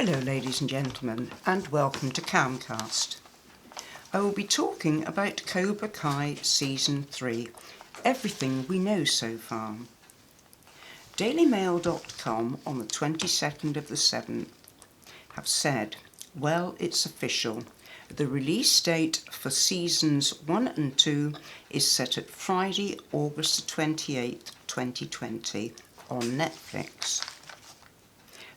Hello ladies and gentlemen, and welcome to Camcast. I will be talking about Cobra Kai Season 3, everything we know so far. DailyMail.com on the 22nd of the 7th have said, well, it's official. The release date for Seasons 1 and 2 is set at Friday, August 28th, 2020 on Netflix.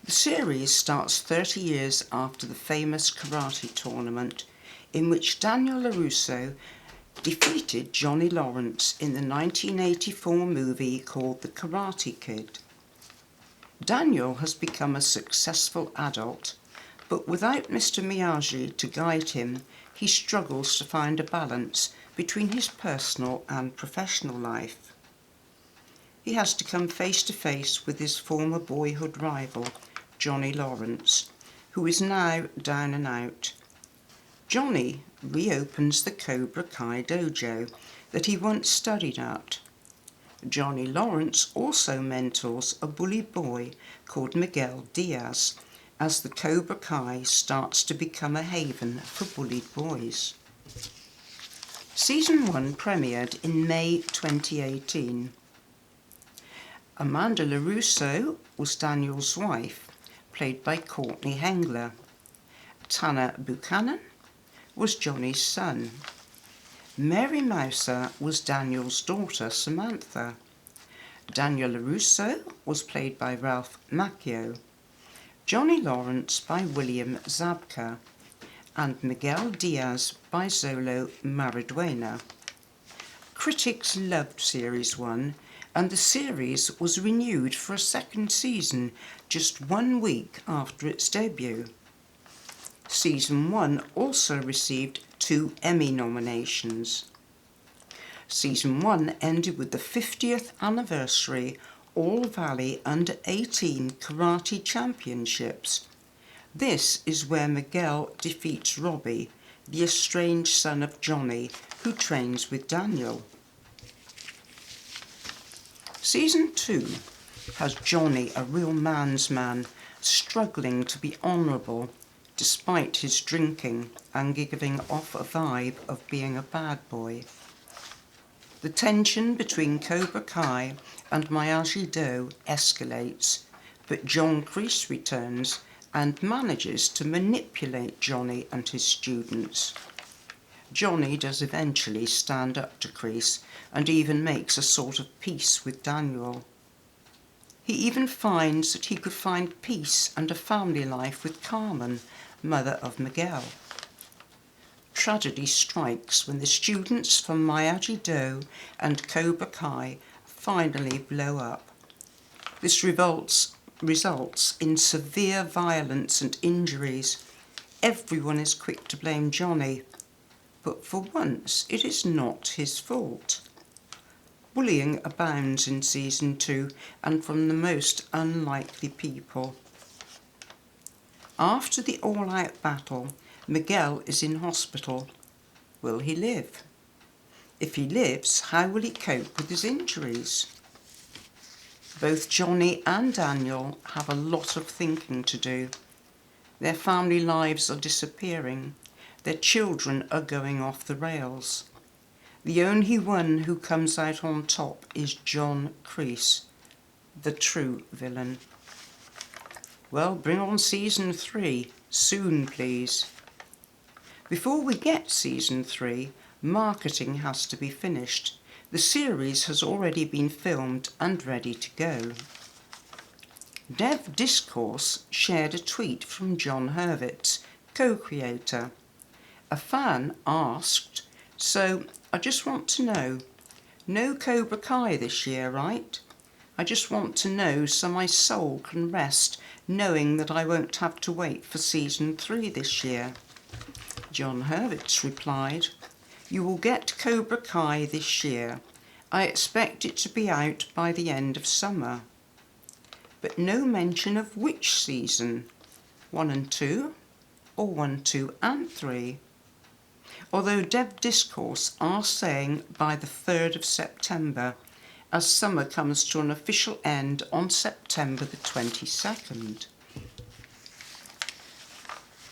The series starts 30 years after the famous karate tournament in which Daniel LaRusso defeated Johnny Lawrence in the 1984 movie called The Karate Kid. Daniel has become a successful adult, but without Mr. Miyagi to guide him, he struggles to find a balance between his personal and professional life. He has to come face to face with his former boyhood rival, Johnny Lawrence, who is now down and out. Johnny reopens the Cobra Kai dojo that he once studied at. Johnny Lawrence also mentors a bully boy called Miguel Diaz as the Cobra Kai starts to become a haven for bullied boys. Season 1 premiered in May 2018. Amanda LaRusso was Daniel's wife, played by Courtney Hengler. Tanner Buchanan was Johnny's son. Mary Mouser was Daniel's daughter, Samantha. Daniel LaRusso was played by Ralph Macchio. Johnny Lawrence by William Zabka. And Miguel Diaz by Zolo Mariduena. Critics loved Series 1, and the series was renewed for a second season just 1 week after its debut. Season 1 also received 2 Emmy nominations. Season 1 ended with the 50th anniversary All Valley Under-18 Karate Championships. This is where Miguel defeats Robbie, the estranged son of Johnny, who trains with Daniel. Season 2 has Johnny, a real man's man, struggling to be honourable despite his drinking and giving off a vibe of being a bad boy. The tension between Cobra Kai and Miyagi-Do escalates, but John Kreese returns and manages to manipulate Johnny and his students. Johnny does eventually stand up to Kreese and even makes a sort of peace with Daniel. He even finds that he could find peace and a family life with Carmen, mother of Miguel. Tragedy strikes when the students from Miyagi-Do and Cobra Kai finally blow up. This results in severe violence and injuries. Everyone is quick to blame Johnny, but for once it is not his fault. Bullying abounds in Season 2 and from the most unlikely people. After the all-out battle, Miguel is in hospital. Will he live? If he lives, how will he cope with his injuries? Both Johnny and Daniel have a lot of thinking to do. Their family lives are disappearing. Their children are going off the rails. The only one who comes out on top is John Kreese, the true villain. Well, bring on Season 3, soon please. Before we get Season 3, marketing has to be finished. The series has already been filmed and ready to go. Dev Discourse shared a tweet from John Hurwitz, co-creator. A fan asked, "So, I just want to know, no Cobra Kai this year, right? I just want to know so my soul can rest knowing that I won't have to wait for Season 3 this year." John Hurwitz replied, "You will get Cobra Kai this year. I expect it to be out by the end of summer." But no mention of which season, 1 and 2, or 1, 2 and 3. Although Dev Discourse are saying by the 3rd of September, as summer comes to an official end on September the 22nd.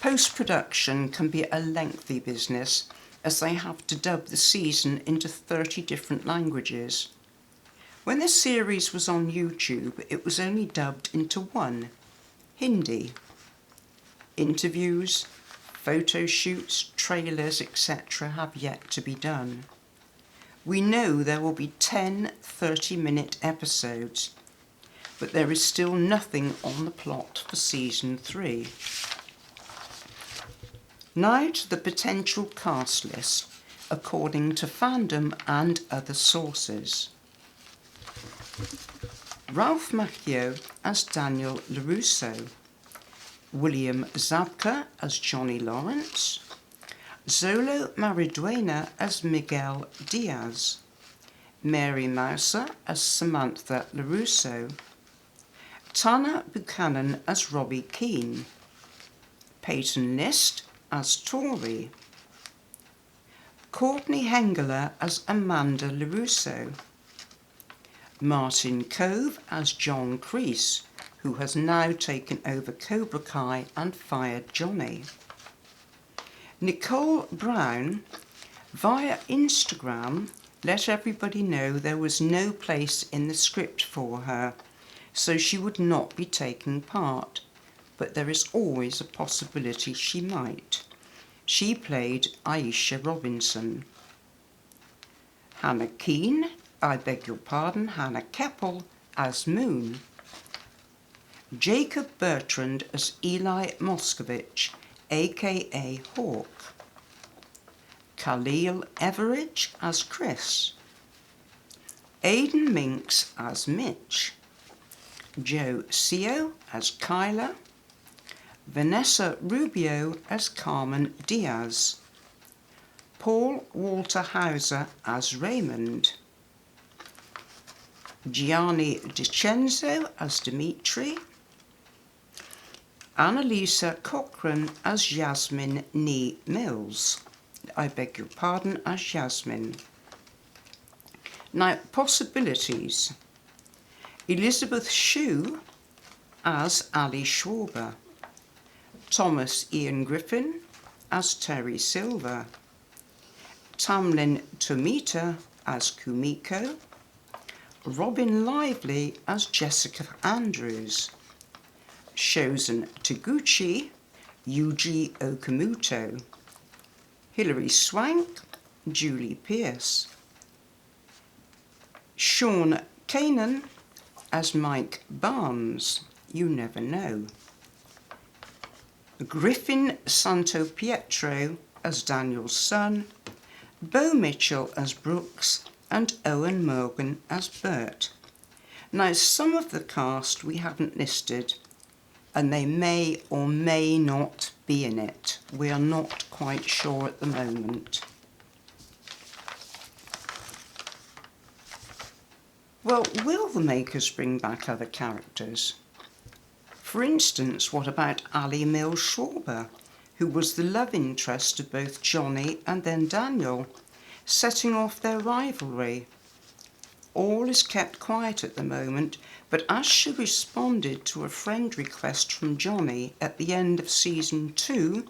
Post-production can be a lengthy business, as they have to dub the season into 30 different languages. When the series was on YouTube, it was only dubbed into one, Hindi. Interviews, photo shoots, trailers, etc. have yet to be done. We know there will be 10 30-minute episodes, but there is still nothing on the plot for season 3. Now to the potential cast list, according to fandom and other sources. Ralph Macchio as Daniel LaRusso, William Zabka as Johnny Lawrence, Zolo Mariduena as Miguel Diaz, Mary Mouser as Samantha LaRusso, Tana Buchanan as Robbie Keane, Peyton List as Tori, Courtney Hengeler as Amanda LaRusso, Martin Cove as John Kreese, who has now taken over Cobra Kai and fired Johnny. Nicole Brown, via Instagram, let everybody know there was no place in the script for her, so she would not be taking part, but there is always a possibility she might. She played Aisha Robinson. Hannah Keane, Hannah Keppel as Moon. Jacob Bertrand as Eli Moscovich, aka Hawk. Khalil Everidge as Chris. Aidan Minks as Mitch. Joe Seo as Kyla. Vanessa Rubio as Carmen Diaz. Paul Walter Hauser as Raymond. Gianni DiCenzo as Dimitri. Annalisa Cochran as Yasmin Nee Mills. As Yasmin. Now, possibilities. Elizabeth Shue as Ali Schwarber. Thomas Ian Griffin as Terry Silver. Tamlin Tomita as Kumiko. Robin Lively as Jessica Andrews. Shozen Taguchi, Yuji Okamoto. Hilary Swank, Julie Pierce. Sean Kanan as Mike Barnes, you never know. Griffin Santo Pietro as Daniel's son, Bo Mitchell as Brooks, and Owen Morgan as Bert. Now, some of the cast we haven't listed, and they may or may not be in it. We are not quite sure at the moment. Well, will the makers bring back other characters? For instance, what about Ali Mills Schwarber, who was the love interest of both Johnny and then Daniel, setting off their rivalry? All is kept quiet at the moment, but as she responded to a friend request from Johnny at the end of season 2,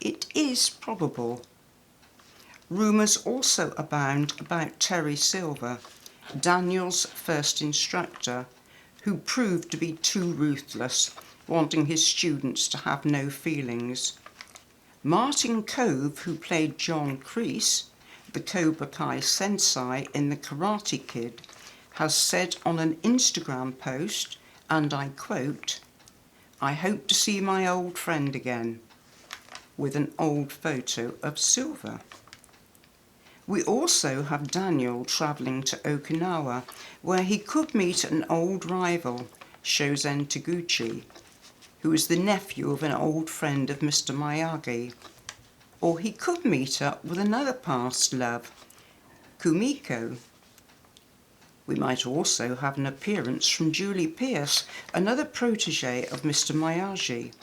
it is probable. Rumours also abound about Terry Silver, Daniel's first instructor, who proved to be too ruthless, wanting his students to have no feelings. Martin Cove, who played John Kreese, the Cobra Kai sensei in The Karate Kid, has said on an Instagram post, and I quote, "I hope to see my old friend again," with an old photo of Silver. We also have Daniel travelling to Okinawa, where he could meet an old rival, Shozen Taguchi, who is the nephew of an old friend of Mr. Miyagi. Or he could meet up with another past love, Kumiko. We might also have an appearance from Julie Pierce, another protege of Mr. Miyagi.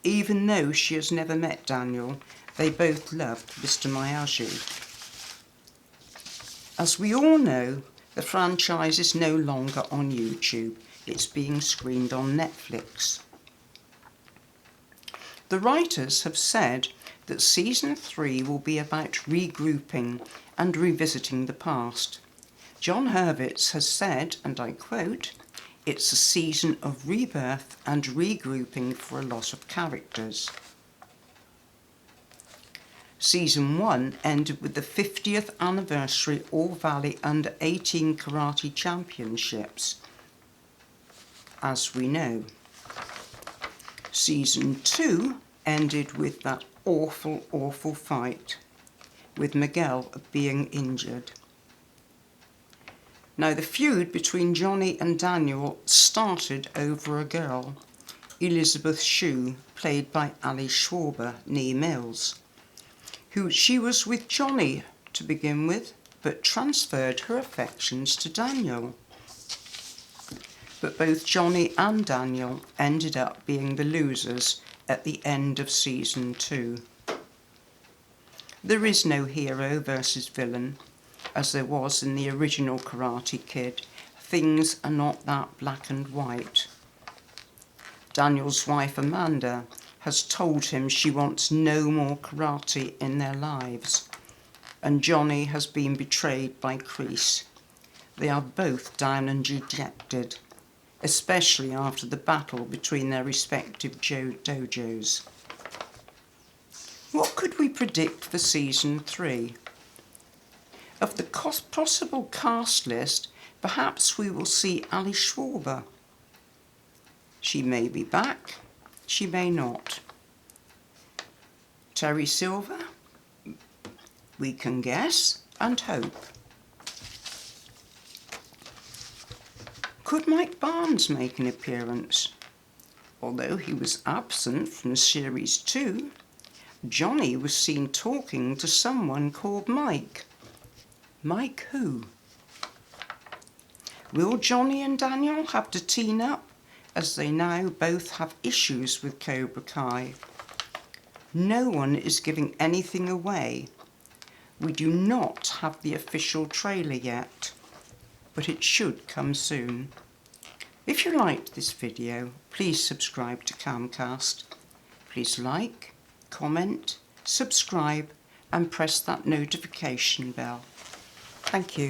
Even though she has never met Daniel, they both loved Mr. Miyagi. As we all know, the franchise is no longer on YouTube. It's being screened on Netflix. The writers have said that Season 3 will be about regrouping and revisiting the past. John Hurwitz has said, and I quote, "It's a season of rebirth and regrouping for a lot of characters." Season 1 ended with the 50th anniversary All Valley Under 18 Karate Championships, as we know. Season 2 ended with that awful fight, with Miguel being injured. Now, the feud between Johnny and Daniel started over a girl, Elizabeth Shue, played by Ali Schwarber, nee Mills, who she was with Johnny to begin with, but transferred her affections to Daniel. But both Johnny and Daniel ended up being the losers at the end of Season 2. There is no hero versus villain, as there was in the original Karate Kid. Things are not that black and white. Daniel's wife Amanda has told him she wants no more karate in their lives, and Johnny has been betrayed by Kreese. They are both down and dejected, especially after the battle between their respective dojos. What could we predict for Season 3? Of the possible cast list, perhaps we will see Ali Schwarber. She may be back, she may not. Terry Silver? We can guess and hope. Could Mike Barnes make an appearance? Although he was absent from Series 2, Johnny was seen talking to someone called Mike. Mike who? Will Johnny and Daniel have to team up, as they now both have issues with Cobra Kai? No one is giving anything away. We do not have the official trailer yet, but it should come soon. If you liked this video, please subscribe to Camcast. Please like, comment, subscribe and press that notification bell. Thank you.